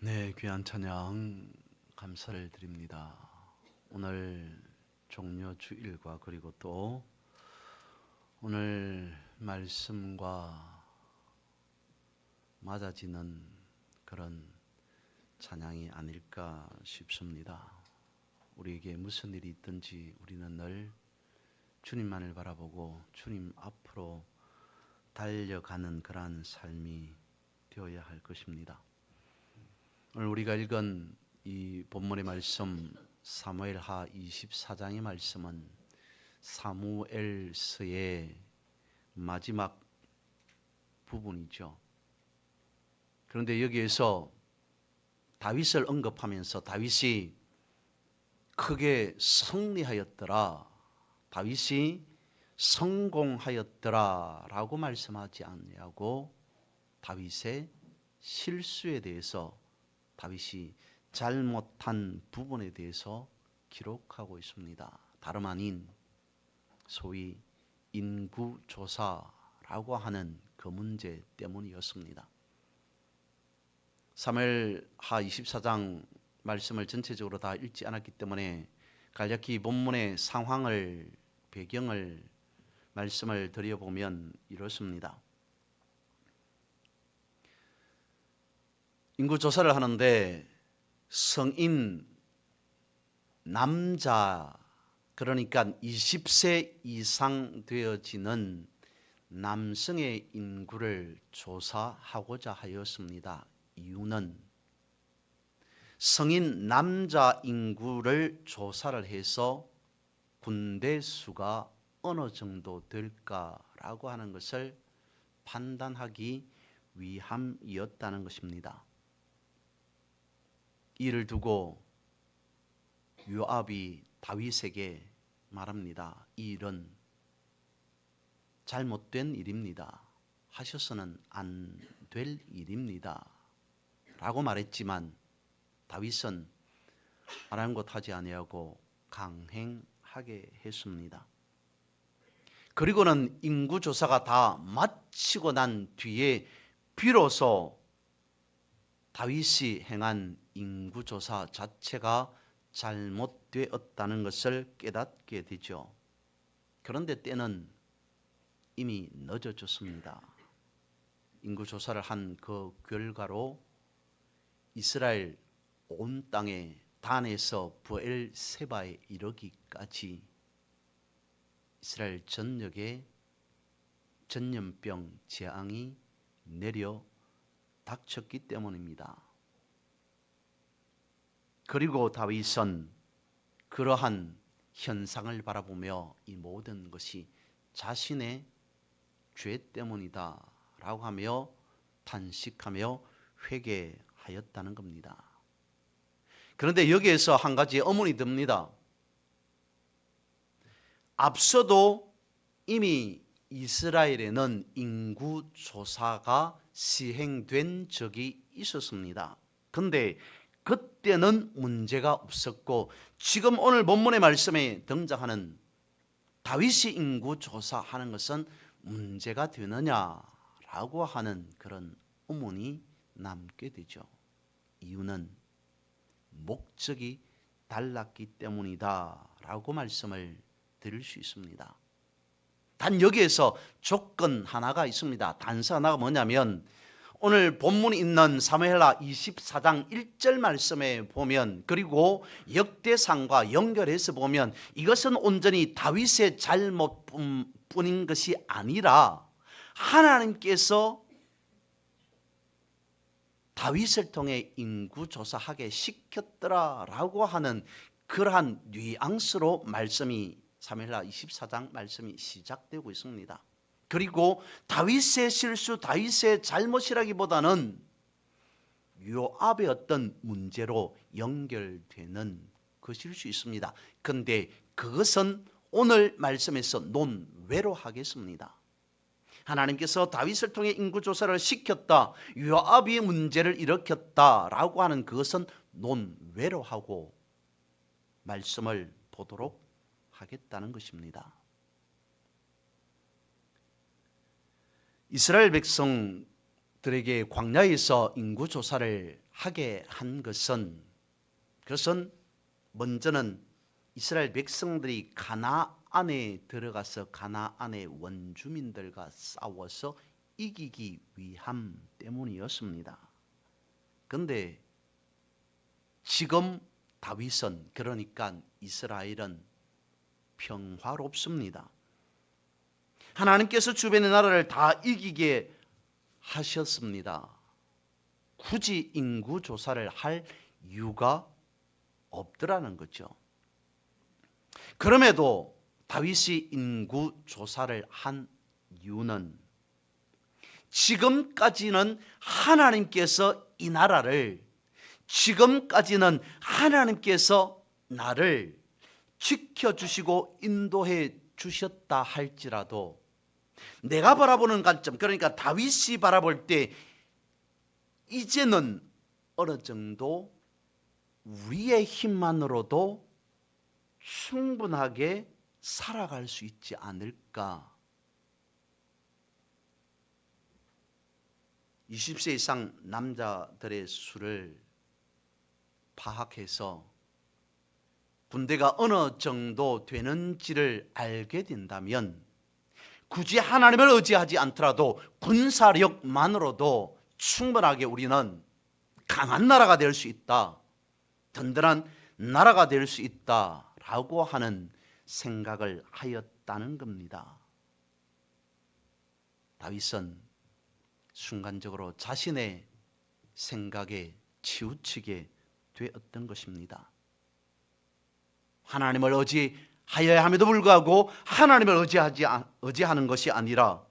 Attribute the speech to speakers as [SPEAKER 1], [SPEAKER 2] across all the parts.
[SPEAKER 1] 네, 귀한 찬양 감사를 드립니다. 오늘 종려 주일과 그리고 또 오늘 말씀과 맞아지는 그런 찬양이 아닐까 싶습니다. 우리에게 무슨 일이 있든지 우리는 늘 주님만을 바라보고 주님 앞으로 달려가는 그러한 삶이 되어야 할 것입니다. 오늘 우리가 읽은 이 본문의 말씀 사무엘하 24장의 말씀은 사무엘서의 마지막 부분이죠. 그런데 여기에서 다윗을 언급하면서 다윗이 크게 승리하였더라, 다윗이 성공하였더라 라고 말씀하지 않냐고 다윗의 실수에 대해서, 다윗이 잘못한 부분에 대해서 기록하고 있습니다. 다름 아닌 소위 인구조사라고 하는 그 문제 때문이었습니다. 사무엘하 24장 말씀을 전체적으로 다 읽지 않았기 때문에 간략히 본문의 상황을, 배경을 말씀을 드려보면 이렇습니다. 인구조사를 하는데 성인 남자, 그러니까 20세 이상 되어지는 남성의 인구를 조사하고자 하였습니다. 이유는 성인 남자 인구를 조사를 해서 군대 수가 어느 정도 될까라고 하는 것을 판단하기 위함이었다는 것입니다. 이를 두고 요압이 다윗에게 말합니다. 이 일은 잘못된 일입니다. 하셔서는 안 될 일입니다 라고 말했지만 다윗은 아랑곳하지 아니하고 강행하게 했습니다. 그리고는 인구조사가 다 마치고 난 뒤에 비로소 다윗이 행한 인구조사 자체가 잘못되었다는 것을 깨닫게 되죠. 그런데 때는 이미 늦어졌습니다. 인구조사를 한 그 결과로 이스라엘 온 땅에 단에서 브엘세바에 이르기까지 이스라엘 전역에 전염병 재앙이 내려 닥쳤기 때문입니다. 그리고 다윗은 그러한 현상을 바라보며 이 모든 것이 자신의 죄 때문이다 라고 하며 탄식하며 회개하였다는 겁니다. 그런데 여기에서 한 가지 의문이 듭니다. 앞서도 이미 이스라엘에는 인구조사가 시행된 적이 있었습니다. 그런데 그때는 문제가 없었고 지금 오늘 본문의 말씀에 등장하는 다윗이 인구조사하는 것은 문제가 되느냐라고 하는 그런 의문이 남게 되죠. 이유는 목적이 달랐기 때문이다 라고 말씀을 드릴 수 있습니다. 단 여기에서 조건 하나가 있습니다. 단서 하나가 뭐냐면 오늘 본문이 있는 사무엘하 24장 1절 말씀에 보면, 그리고 역대상과 연결해서 보면 이것은 온전히 다윗의 잘못뿐인 것이 아니라 하나님께서 다윗을 통해 인구조사하게 시켰더라라고 하는 그러한 뉘앙스로 말씀이 사무엘하 24장 말씀이 시작되고 있습니다. 그리고 다윗의 실수, 다윗의 잘못이라기보다는 요압의 어떤 문제로 연결되는 것일 수 있습니다. 그런데 그것은 오늘 말씀에서 논외로 하겠습니다. 하나님께서 다윗을 통해 인구조사를 시켰다, 요압이 문제를 일으켰다라고 하는 그것은 논외로 하고 말씀을 보도록 하겠다는 것입니다. 이스라엘 백성들에게 광야에서 인구조사를 하게 한 그것은 먼저는 이스라엘 백성들이 가나안에 들어가서 가나안의 원주민들과 싸워서 이기기 위함 때문이었습니다. 그런데 지금 다윗은, 그러니까 이스라엘은 평화롭습니다. 하나님께서 주변의 나라를 다 이기게 하셨습니다. 굳이 인구 조사를 할 이유가 없더라는 거죠. 그럼에도 다윗이 인구 조사를 한 이유는 지금까지는 하나님께서 이 나라를, 지금까지는 하나님께서 나를 지켜주시고 인도해 주셨다 할지라도 내가 바라보는 관점, 그러니까 다윗이 바라볼 때 이제는 어느 정도 우리의 힘만으로도 충분하게 살아갈 수 있지 않을까. 20세 이상 남자들의 수를 파악해서 군대가 어느 정도 되는지를 알게 된다면 굳이 하나님을 의지하지 않더라도 군사력만으로도 충분하게 우리는 강한 나라가 될 수 있다, 든든한 나라가 될 수 있다라고 하는 생각을 하였다는 겁니다. 다윗은 순간적으로 자신의 생각에 치우치게 되었던 것입니다. 하나님을 의지하여야 함에도 불구하고 하나님을 의지하는 것이 아니라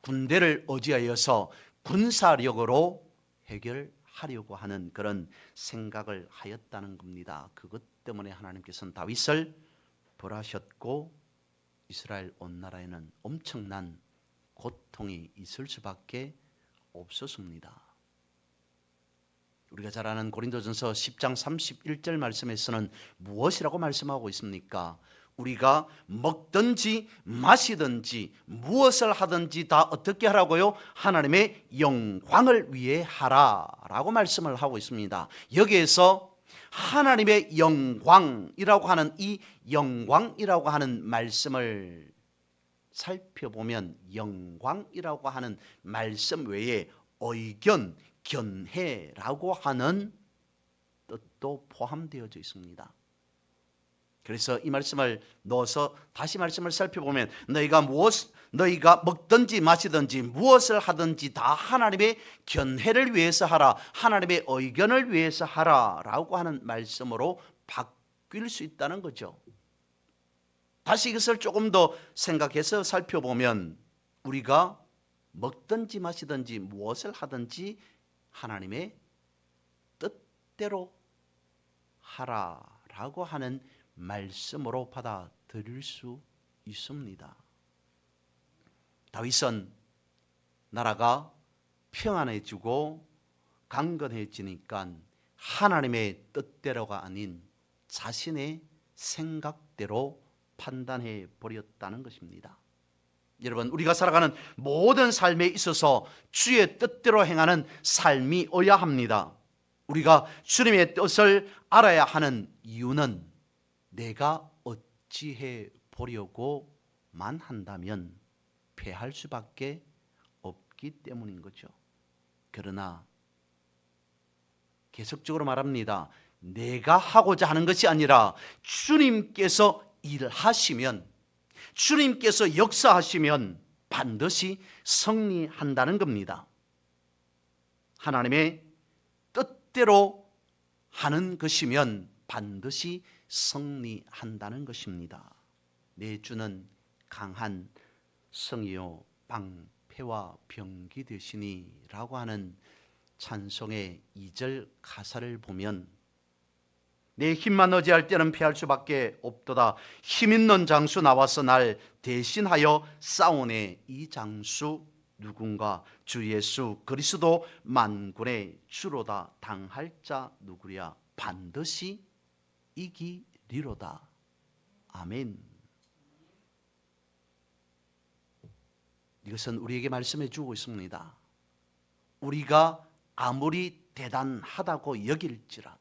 [SPEAKER 1] 군대를 의지하여서 군사력으로 해결하려고 하는 그런 생각을 하였다는 겁니다. 그것 때문에 하나님께서는 다윗을 벌하셨고 이스라엘 온 나라에는 엄청난 고통이 있을 수밖에 없었습니다. 우리가 잘 아는 고린도전서 10장 31절 말씀에서는 무엇이라고 말씀하고 있습니까? 우리가 먹든지 마시든지 무엇을 하든지 다 어떻게 하라고요? 하나님의 영광을 위해 하라라고 말씀을 하고 있습니다. 여기에서 하나님의 영광이라고 하는 이 영광이라고 하는 말씀을 살펴보면 영광이라고 하는 말씀 외에 의견, 견해라고 하는 뜻도 포함되어져 있습니다. 그래서 이 말씀을 넣어서 다시 말씀을 살펴보면 너희가 먹든지 마시든지 무엇을 하든지 다 하나님의 견해를 위해서 하라, 하나님의 의견을 위해서 하라라고 하는 말씀으로 바뀔 수 있다는 거죠. 다시 이것을 조금 더 생각해서 살펴보면 우리가 먹든지 마시든지 무엇을 하든지 하나님의 뜻대로 하라라고 하는 말씀으로 받아들일 수 있습니다. 다윗은 나라가 평안해지고 강건해지니까 하나님의 뜻대로가 아닌 자신의 생각대로 판단해 버렸다는 것입니다. 여러분, 우리가 살아가는 모든 삶에 있어서 주의 뜻대로 행하는 삶이어야 합니다. 우리가 주님의 뜻을 알아야 하는 이유는 내가 어찌해 보려고만 한다면 패할 수밖에 없기 때문인 거죠. 그러나 계속적으로 말합니다. 내가 하고자 하는 것이 아니라 주님께서 일하시면, 주님께서 역사하시면 반드시 승리한다는 겁니다. 하나님의 뜻대로 하는 것이면 반드시 승리한다는 것입니다. 내 주는 강한 성이요 방패와 병기 되시니 라고 하는 찬송의 2절 가사를 보면 내 힘만 의지할 때는 패할 수밖에 없도다. 힘 있는 장수 나와서 날 대신하여 싸우네. 이 장수 누군가? 주 예수 그리스도 만군의 주로다. 당할 자 누구랴? 반드시 이기리로다. 아멘. 이것은 우리에게 말씀해 주고 있습니다. 우리가 아무리 대단하다고 여길지라도,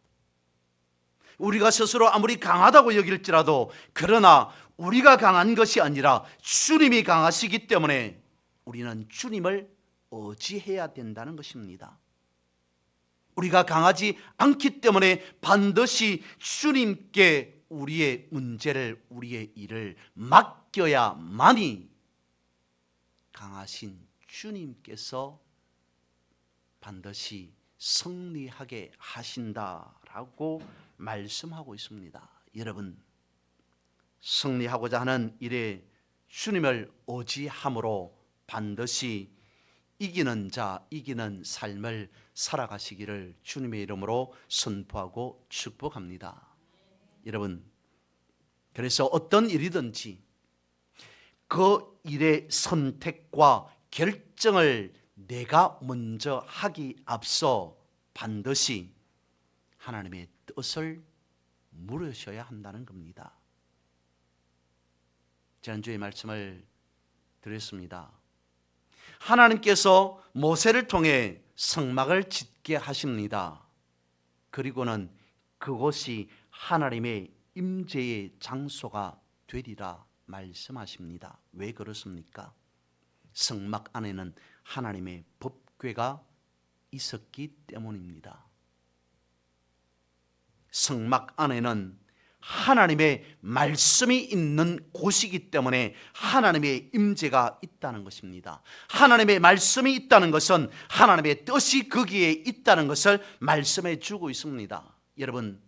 [SPEAKER 1] 우리가 스스로 아무리 강하다고 여길지라도, 그러나 우리가 강한 것이 아니라 주님이 강하시기 때문에 우리는 주님을 의지해야 된다는 것입니다. 우리가 강하지 않기 때문에 반드시 주님께 우리의 문제를, 우리의 일을 맡겨야만이 강하신 주님께서 반드시 승리하게 하신다라고 말씀하고 있습니다. 여러분, 승리하고자 하는 일에 주님을 의지함으로 반드시 이기는 자, 이기는 삶을 살아가시기를 주님의 이름으로 선포하고 축복합니다. 여러분, 그래서 어떤 일이든지 그 일의 선택과 결정을 내가 먼저 하기 앞서 반드시 하나님의 뜻을 물으셔야 한다는 겁니다. 지난주에 말씀을 드렸습니다. 하나님께서 모세를 통해 성막을 짓게 하십니다. 그리고는 그곳이 하나님의 임재의 장소가 되리라 말씀하십니다. 왜 그렇습니까? 성막 안에는 하나님의 법궤가 있었기 때문입니다. 성막 안에는 하나님의 말씀이 있는 곳이기 때문에 하나님의 임재가 있다는 것입니다. 하나님의 말씀이 있다는 것은 하나님의 뜻이 거기에 있다는 것을 말씀해 주고 있습니다. 여러분,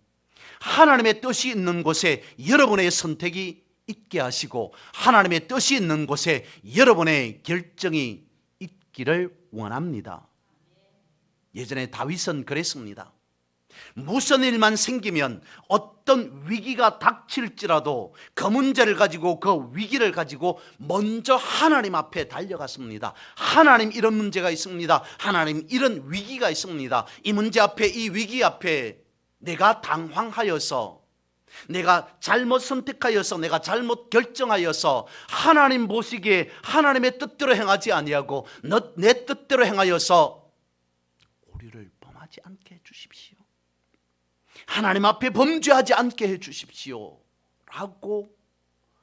[SPEAKER 1] 하나님의 뜻이 있는 곳에 여러분의 선택이 있게 하시고 하나님의 뜻이 있는 곳에 여러분의 결정이 있기를 원합니다. 예전에 다윗은 그랬습니다. 무슨 일만 생기면 어떤 위기가 닥칠지라도 그 문제를 가지고, 그 위기를 가지고 먼저 하나님 앞에 달려갔습니다. 하나님, 이런 문제가 있습니다. 하나님, 이런 위기가 있습니다. 이 문제 앞에, 이 위기 앞에 내가 당황하여서, 내가 잘못 선택하여서, 내가 잘못 결정하여서 하나님 보시기에 하나님의 뜻대로 행하지 아니하고 내 뜻대로 행하여서 오류를 범하지 않게 해주십시오. 하나님 앞에 범죄하지 않게 해주십시오 라고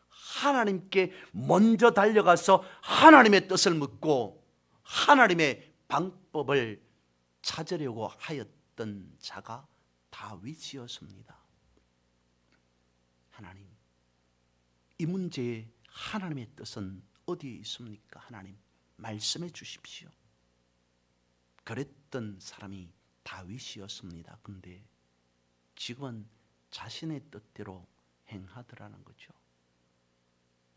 [SPEAKER 1] 하나님께 먼저 달려가서 하나님의 뜻을 묻고 하나님의 방법을 찾으려고 하였던 자가 다윗이었습니다. 하나님, 이 문제에 하나님의 뜻은 어디에 있습니까? 하나님, 말씀해 주십시오. 그랬던 사람이 다윗이었습니다. 그런데 지금은 자신의 뜻대로 행하더라는 거죠.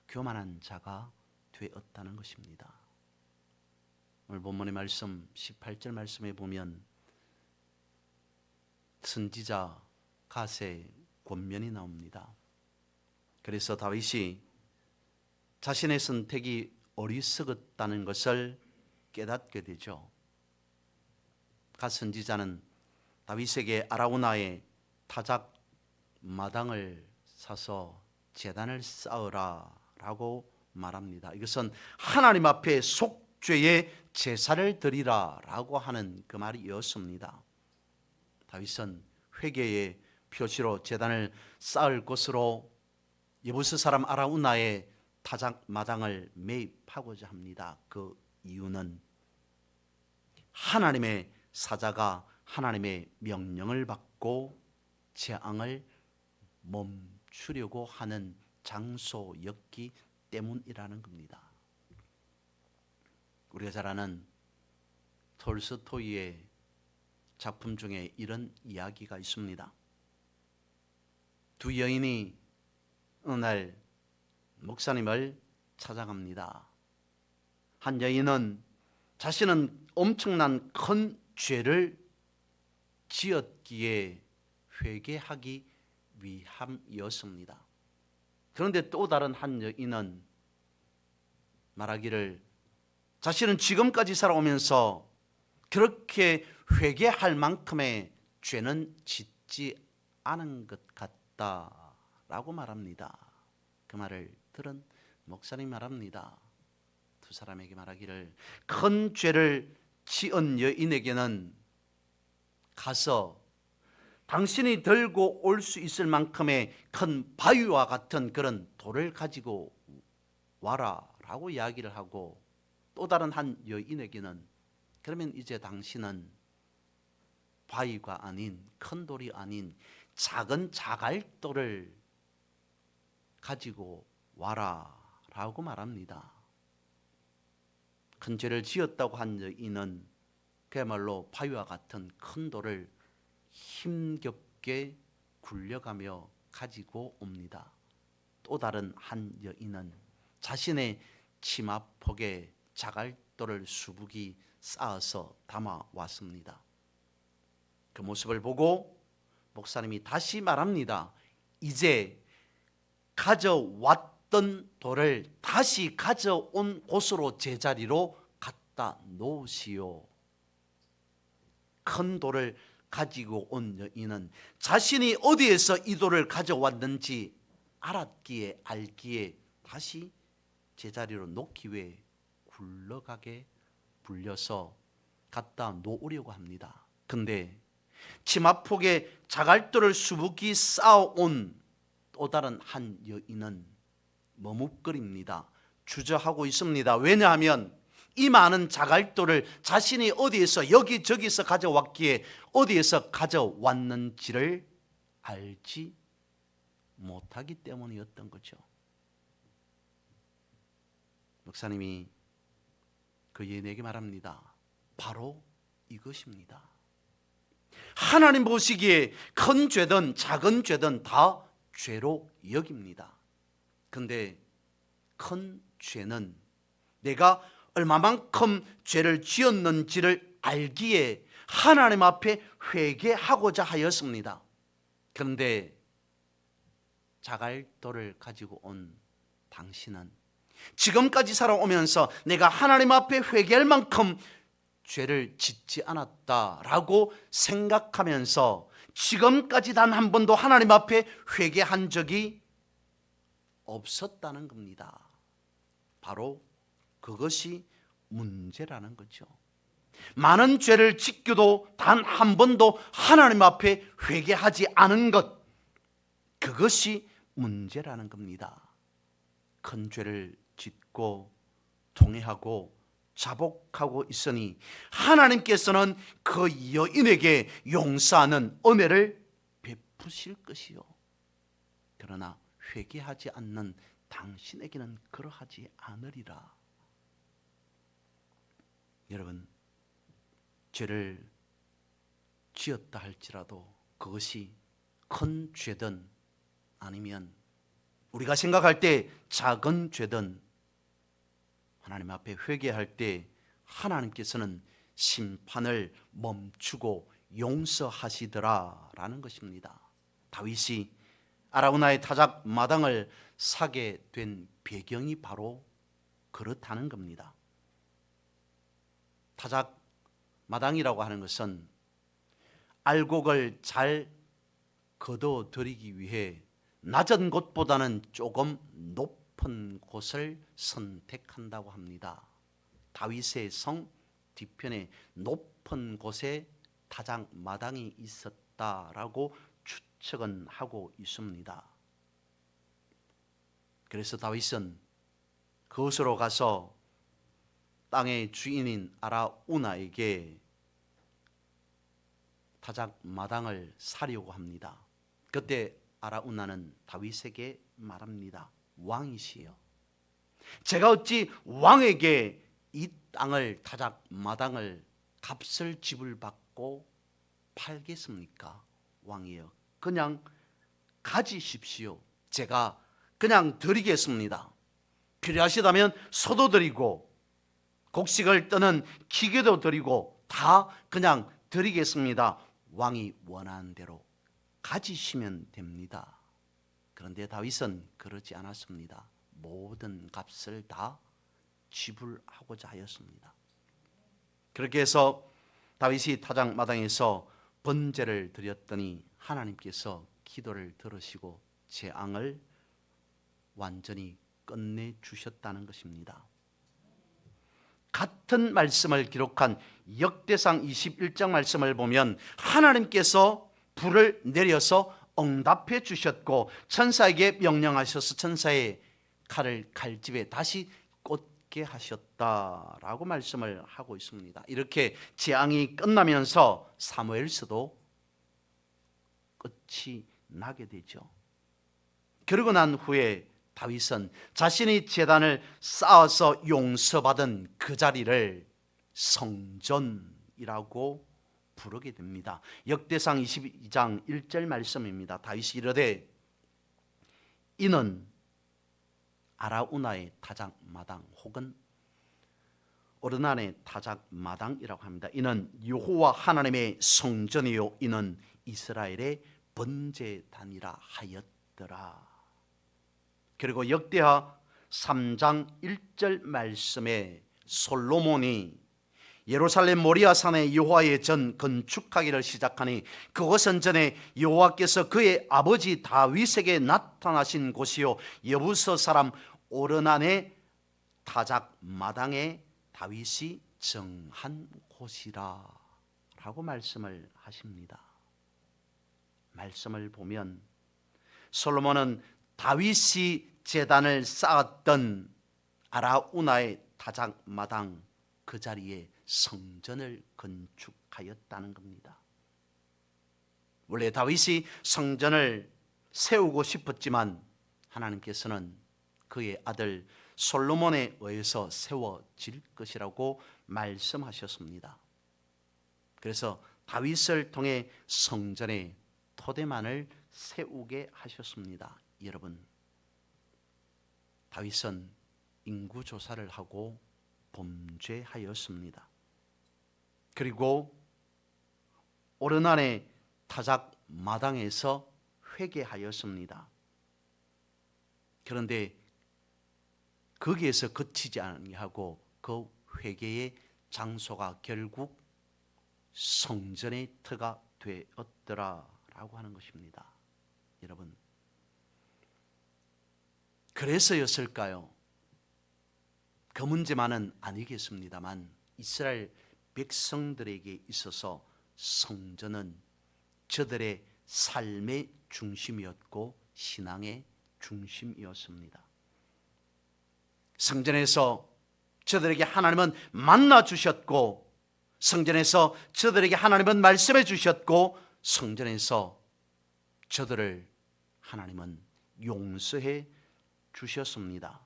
[SPEAKER 1] 교만한 자가 되었다는 것입니다. 오늘 본문의 말씀 18절 말씀에 보면 선지자 갓의 권면이 나옵니다. 그래서 다윗이 자신의 선택이 어리석었다는 것을 깨닫게 되죠. 갓 선지자는 다윗에게 아라우나의 타작 마당을 사서 제단을 쌓으라 라고 말합니다. 이것은 하나님 앞에 속죄의 제사를 드리라 라고 하는 그 말이었습니다. 다윗은 회개의 표시로 제단을 쌓을 곳으로 여부스 사람 아라우나의 타작 마당을 매입하고자 합니다. 그 이유는 하나님의 사자가 하나님의 명령을 받고 재앙을 멈추려고 하는 장소였기 때문이라는 겁니다. 우리가 잘 아는 톨스토이의 작품 중에 이런 이야기가 있습니다. 두 여인이 어느 날 목사님을 찾아갑니다. 한 여인은 자신은 엄청난 큰 죄를 지었기에 회개하기 위함이었습니다. 그런데 또 다른 한 여인은 말하기를 자신은 지금까지 살아오면서 그렇게 회개할 만큼의 죄는 짓지 않은 것 같다라고 말합니다. 그 말을 들은 목사님 말합니다. 두 사람에게 말하기를 큰 죄를 지은 여인에게는 가서 당신이 들고 올 수 있을 만큼의 큰 바위와 같은 그런 돌을 가지고 와라 라고 이야기를 하고, 또 다른 한 여인에게는 그러면 이제 당신은 바위가 아닌, 큰 돌이 아닌 작은 자갈돌을 가지고 와라 라고 말합니다. 큰 죄를 지었다고 한 여인은 그야말로 바위와 같은 큰 돌을 힘겹게 굴려가며 가지고 옵니다. 또 다른 한 여인은 자신의 치마폭에 자갈돌을 수북이 쌓아서 담아 왔습니다. 그 모습을 보고 목사님이 다시 말합니다. 이제 가져왔던 돌을 다시 가져온 곳으로 제자리로 갖다 놓으시오. 큰 돌을 가지고 온 여인은 자신이 어디에서 이 돌을 가져왔는지 알기에 다시 제자리로 놓기 위해 굴러가게 불려서 갖다 놓으려고 합니다. 근데 치마폭에 자갈돌을 수북이 쌓아온 또 다른 한 여인은 머뭇거립니다. 주저하고 있습니다. 왜냐하면 이 많은 자갈돌을 자신이 어디에서 여기저기서 가져왔기에 어디에서 가져왔는지를 알지 못하기 때문이었던 거죠. 목사님이 그 여인에게 말합니다. 바로 이것입니다. 하나님 보시기에 큰 죄든 작은 죄든 다 죄로 여깁니다. 근데 큰 죄는 내가 얼마만큼 죄를 지었는지를 알기에 하나님 앞에 회개하고자 하였습니다. 그런데 자갈돌을 가지고 온 당신은 지금까지 살아오면서 내가 하나님 앞에 회개할 만큼 죄를 짓지 않았다라고 생각하면서 지금까지 단 한 번도 하나님 앞에 회개한 적이 없었다는 겁니다. 바로 그것이 문제라는 거죠. 많은 죄를 짓고도 단 한 번도 하나님 앞에 회개하지 않은 것, 그것이 문제라는 겁니다. 큰 죄를 짓고 통회하고 자복하고 있으니 하나님께서는 그 여인에게 용서하는 은혜를 베푸실 것이요, 그러나 회개하지 않는 당신에게는 그러하지 않으리라. 여러분, 죄를 지었다 할지라도 그것이 큰 죄든 아니면 우리가 생각할 때 작은 죄든 하나님 앞에 회개할 때 하나님께서는 심판을 멈추고 용서하시더라라는 것입니다. 다윗이 아라우나의 타작 마당을 사게 된 배경이 바로 그렇다는 겁니다. 타작 마당이라고 하는 것은 알곡을 잘 거둬들이기 위해 낮은 곳보다는 조금 높은 곳을 선택한다고 합니다. 다윗의 성 뒤편에 높은 곳에 타작 마당이 있었다라고 추측은 하고 있습니다. 그래서 다윗은 그곳으로 가서 땅의 주인인 아라우나에게 타작 마당을 사려고 합니다. 그때 아라우나는 다윗에게 말합니다. 왕이시여, 제가 어찌 왕에게 이 땅을, 타작 마당을 값을 지불받고 팔겠습니까? 왕이여, 그냥 가지십시오. 제가 그냥 드리겠습니다. 필요하시다면 소도 드리고 곡식을 뜨는 기계도 드리고 다 그냥 드리겠습니다. 왕이 원하는 대로 가지시면 됩니다. 그런데 다윗은 그러지 않았습니다. 모든 값을 다 지불하고자 하였습니다. 그렇게 해서 다윗이 타작 마당에서 번제를 드렸더니 하나님께서 기도를 들으시고 재앙을 완전히 끝내 주셨다는 것입니다. 같은 말씀을 기록한 역대상 21장 말씀을 보면 하나님께서 불을 내려서 응답해 주셨고 천사에게 명령하셔서 천사의 칼을 칼집에 다시 꽂게 하셨다라고 말씀을 하고 있습니다. 이렇게 재앙이 끝나면서 사무엘서도 끝이 나게 되죠. 그러고 난 후에 다윗은 자신이 제단을 쌓아서 용서받은 그 자리를 성전이라고 부르게 됩니다. 역대상 22장 1절 말씀입니다. 다윗이 이르되 이는 아라우나의 타작마당 혹은 오르난의 타작마당이라고 합니다. 이는 여호와 하나님의 성전이요 이는 이스라엘의 번제단이라 하였더라. 그리고 역대하 3장 1절 말씀에 솔로몬이 예루살렘 모리아산의 여호와의 전 건축하기를 시작하니 그곳은 전에 여호와께서 그의 아버지 다윗에게 나타나신 곳이요 여부서 사람 오르난의 타작마당에 다윗이 정한 곳이라 라고 말씀을 하십니다. 말씀을 보면 솔로몬은 다윗이 제단을 쌓았던 아라우나의 타작마당 그 자리에 성전을 건축하였다는 겁니다. 원래 다윗이 성전을 세우고 싶었지만 하나님께서는 그의 아들 솔로몬에 의해서 세워질 것이라고 말씀하셨습니다. 그래서 다윗을 통해 성전의 토대만을 세우게 하셨습니다. 여러분, 다윗은 인구조사를 하고 범죄하였습니다. 그리고 오르난의 타작마당에서 회개하였습니다. 그런데 거기에서 그치지 아니하고 그 회개의 장소가 결국 성전의 터가 되었더라라고 하는 것입니다. 여러분, 그래서였을까요? 그 문제만은 아니겠습니다만 이스라엘 백성들에게 있어서 성전은 저들의 삶의 중심이었고 신앙의 중심이었습니다. 성전에서 저들에게 하나님은 만나 주셨고 성전에서 저들에게 하나님은 말씀해 주셨고 성전에서 저들을 하나님은 용서해 주셨습니다.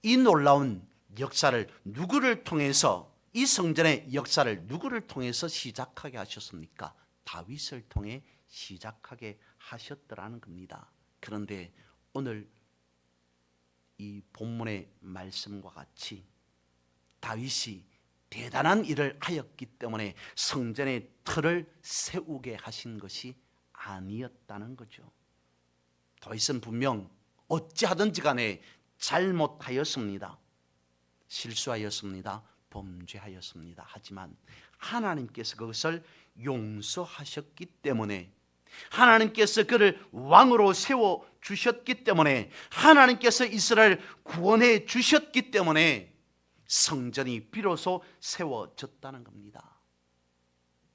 [SPEAKER 1] 이 놀라운 역사를 누구를 통해서 이 성전의 역사를 누구를 통해서 시작하게 하셨습니까? 다윗을 통해 시작하게 하셨더라는 겁니다. 그런데 오늘 이 본문의 말씀과 같이 다윗이 대단한 일을 하였기 때문에 성전의 틀을 세우게 하신 것이 아니었다는 거죠. 다윗은 분명 어찌하든지 간에 잘못하였습니다. 실수하였습니다. 범죄하였습니다. 하지만 하나님께서 그것을 용서하셨기 때문에 하나님께서 그를 왕으로 세워주셨기 때문에 하나님께서 이스라엘 구원해 주셨기 때문에 성전이 비로소 세워졌다는 겁니다.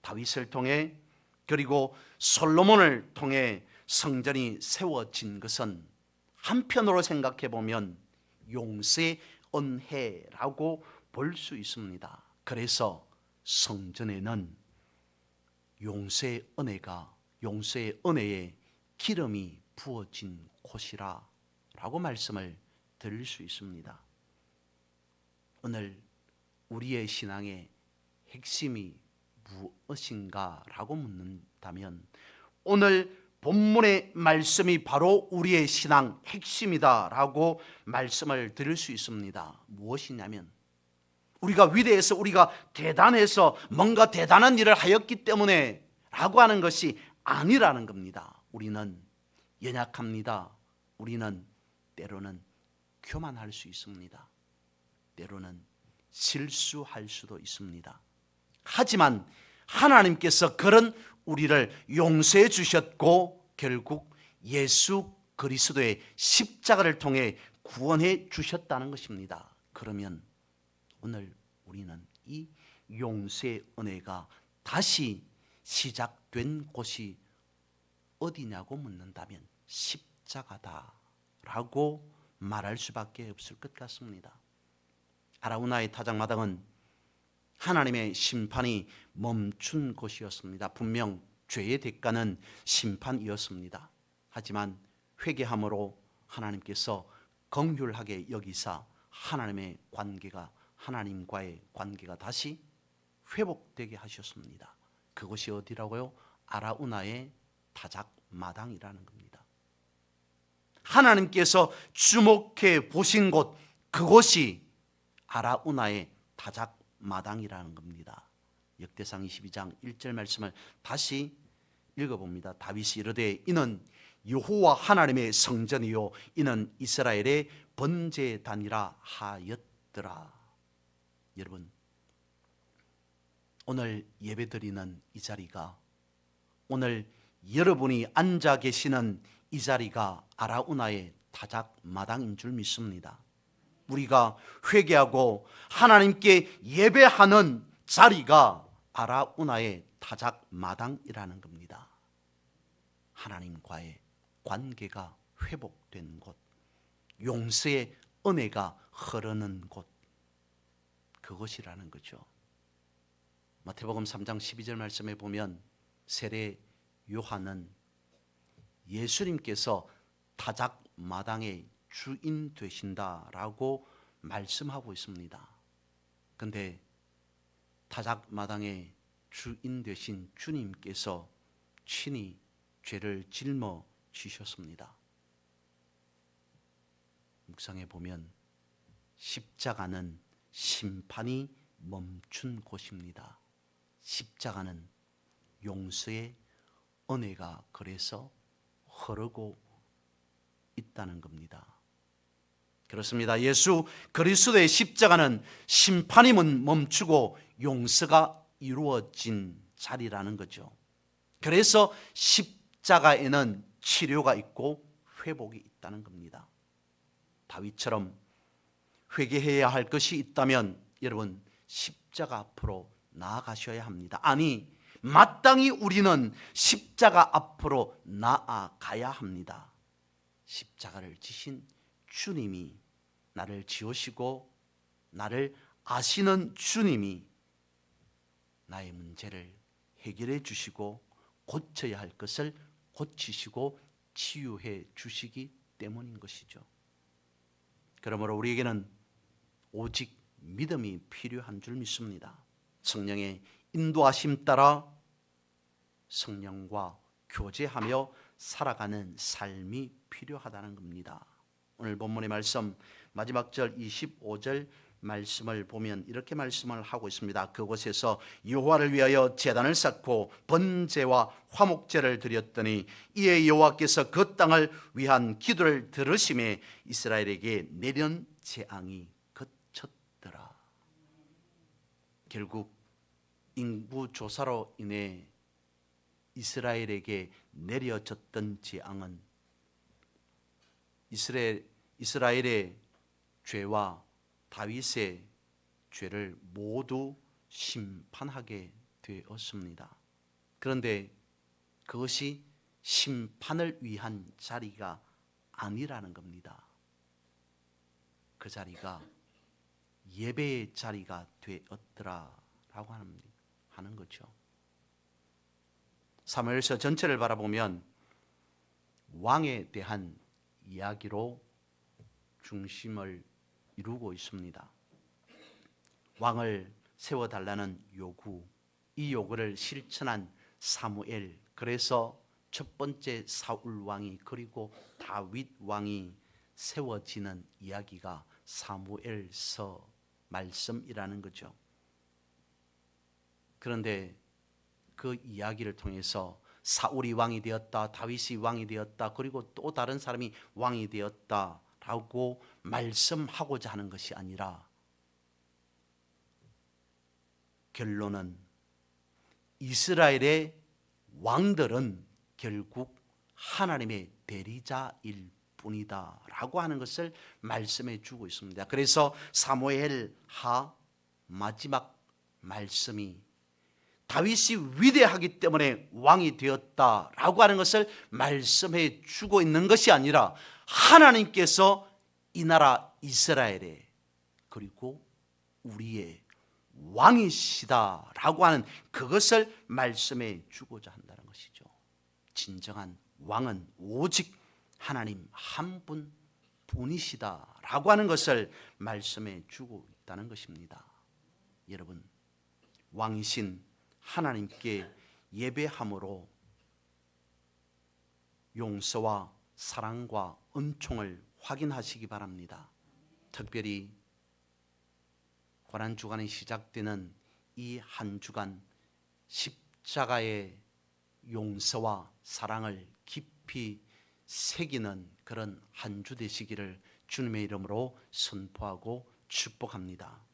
[SPEAKER 1] 다윗을 통해 그리고 솔로몬을 통해 성전이 세워진 것은 한편으로 생각해 보면 용서의 은혜라고 볼 수 있습니다. 그래서 성전에는 용서의 은혜의 기름이 부어진 곳이라 라고 말씀을 드릴 수 있습니다. 오늘 우리의 신앙의 핵심이 무엇인가 라고 묻는다면 오늘 본문의 말씀이 바로 우리의 신앙 핵심이다 라고 말씀을 드릴 수 있습니다. 무엇이냐면 우리가 위대해서 우리가 대단해서 뭔가 대단한 일을 하였기 때문에 라고 하는 것이 아니라는 겁니다. 우리는 연약합니다. 우리는 때로는 교만할 수 있습니다. 때로는 실수할 수도 있습니다. 하지만 하나님께서 그런 우리를 용서해 주셨고 결국 예수 그리스도의 십자가를 통해 구원해 주셨다는 것입니다. 그러면 오늘 우리는 이 용서의 은혜가 다시 시작된 곳이 어디냐고 묻는다면 십자가다라고 말할 수밖에 없을 것 같습니다. 아라우나의 타작마당은 하나님의 심판이 멈춘 곳이었습니다. 분명 죄의 대가는 심판이었습니다. 하지만 회개함으로 하나님께서 긍휼하게 여기사 하나님과의 관계가 다시 회복되게 하셨습니다. 그것이 어디라고요? 아라우나의 타작마당이라는 겁니다. 하나님께서 주목해 보신 곳, 그곳이 아라우나의 타작마당이라는 겁니다. 역대상 22장 1절 말씀을 다시 읽어봅니다. 다윗이 이르되 이는 여호와 하나님의 성전이요 이는 이스라엘의 번제단이라 하였더라. 여러분, 오늘 예배드리는 이 자리가, 오늘 여러분이 앉아 계시는 이 자리가 아라우나의 타작마당인 줄 믿습니다. 우리가 회개하고 하나님께 예배하는 자리가 아라우나의 타작마당이라는 겁니다. 하나님과의 관계가 회복된 곳, 용서의 은혜가 흐르는 곳, 그것이라는 거죠. 마태복음 3장 12절 말씀에 보면 세례 요한은 예수님께서 타작마당의 주인 되신다라고 말씀하고 있습니다. 그런데 타작마당의 주인 되신 주님께서 친히 죄를 짊어지셨습니다. 묵상해 보면 십자가는 심판이 멈춘 곳입니다. 십자가는 용서의 은혜가 그래서 흐르고 있다는 겁니다. 그렇습니다. 예수 그리스도의 십자가는 심판이 멈추고 용서가 이루어진 자리라는 거죠. 그래서 십자가에는 치료가 있고 회복이 있다는 겁니다. 다윗처럼 회개해야 할 것이 있다면 여러분 십자가 앞으로 나아가셔야 합니다. 아니, 마땅히 우리는 십자가 앞으로 나아가야 합니다. 십자가를 지신 주님이, 나를 지으시고 나를 아시는 주님이 나의 문제를 해결해 주시고 고쳐야 할 것을 고치시고 치유해 주시기 때문인 것이죠. 그러므로 우리에게는 오직 믿음이 필요한 줄 믿습니다. 성령의 인도하심 따라 성령과 교제하며 살아가는 삶이 필요하다는 겁니다. 오늘 본문의 말씀 마지막 절 25절 말씀을 보면 이렇게 말씀을 하고 있습니다. 그곳에서 여호와를 위하여 제단을 쌓고 번제와 화목제를 드렸더니 이에 여호와께서 그 땅을 위한 기도를 들으심에 이스라엘에게 내린 재앙이 그쳤더라. 결국 인구 조사로 인해 이스라엘에게 내려졌던 재앙은 이스라엘의 죄와 다윗의 죄를 모두 심판하게 되었습니다. 그런데 그것이 심판을 위한 자리가 아니라는 겁니다. 그 자리가 예배의 자리가 되었더라라고 하는 거죠. 사무엘서 전체를 바라보면 왕에 대한 이야기로 중심을 이루고 있습니다. 왕을 세워달라는 요구, 이 요구를 실천한 사무엘, 그래서 첫 번째 사울 왕이 그리고 다윗 왕이 세워지는 이야기가 사무엘서 말씀이라는 거죠. 그런데 그 이야기를 통해서 사울이 왕이 되었다, 다윗이 왕이 되었다, 그리고 또 다른 사람이 왕이 되었다라고 말씀하고자 하는 것이 아니라 결론은 이스라엘의 왕들은 결국 하나님의 대리자일 뿐이다라고 하는 것을 말씀해 주고 있습니다. 그래서 사무엘하, 마지막 말씀이 다윗이 위대하기 때문에 왕이 되었다라고 하는 것을 말씀해 주고 있는 것이 아니라 하나님께서 이 나라 이스라엘의 그리고 우리의 왕이시다라고 하는 그것을 말씀해 주고자 한다는 것이죠. 진정한 왕은 오직 하나님 한 분이시다라고 하는 것을 말씀해 주고 있다는 것입니다. 여러분, 왕이신 하나님께 예배함으로 용서와 사랑과 은총을 확인하시기 바랍니다. 특별히 고난주간이 시작되는 이 한 주간 십자가의 용서와 사랑을 깊이 새기는 그런 한 주 되시기를 주님의 이름으로 선포하고 축복합니다.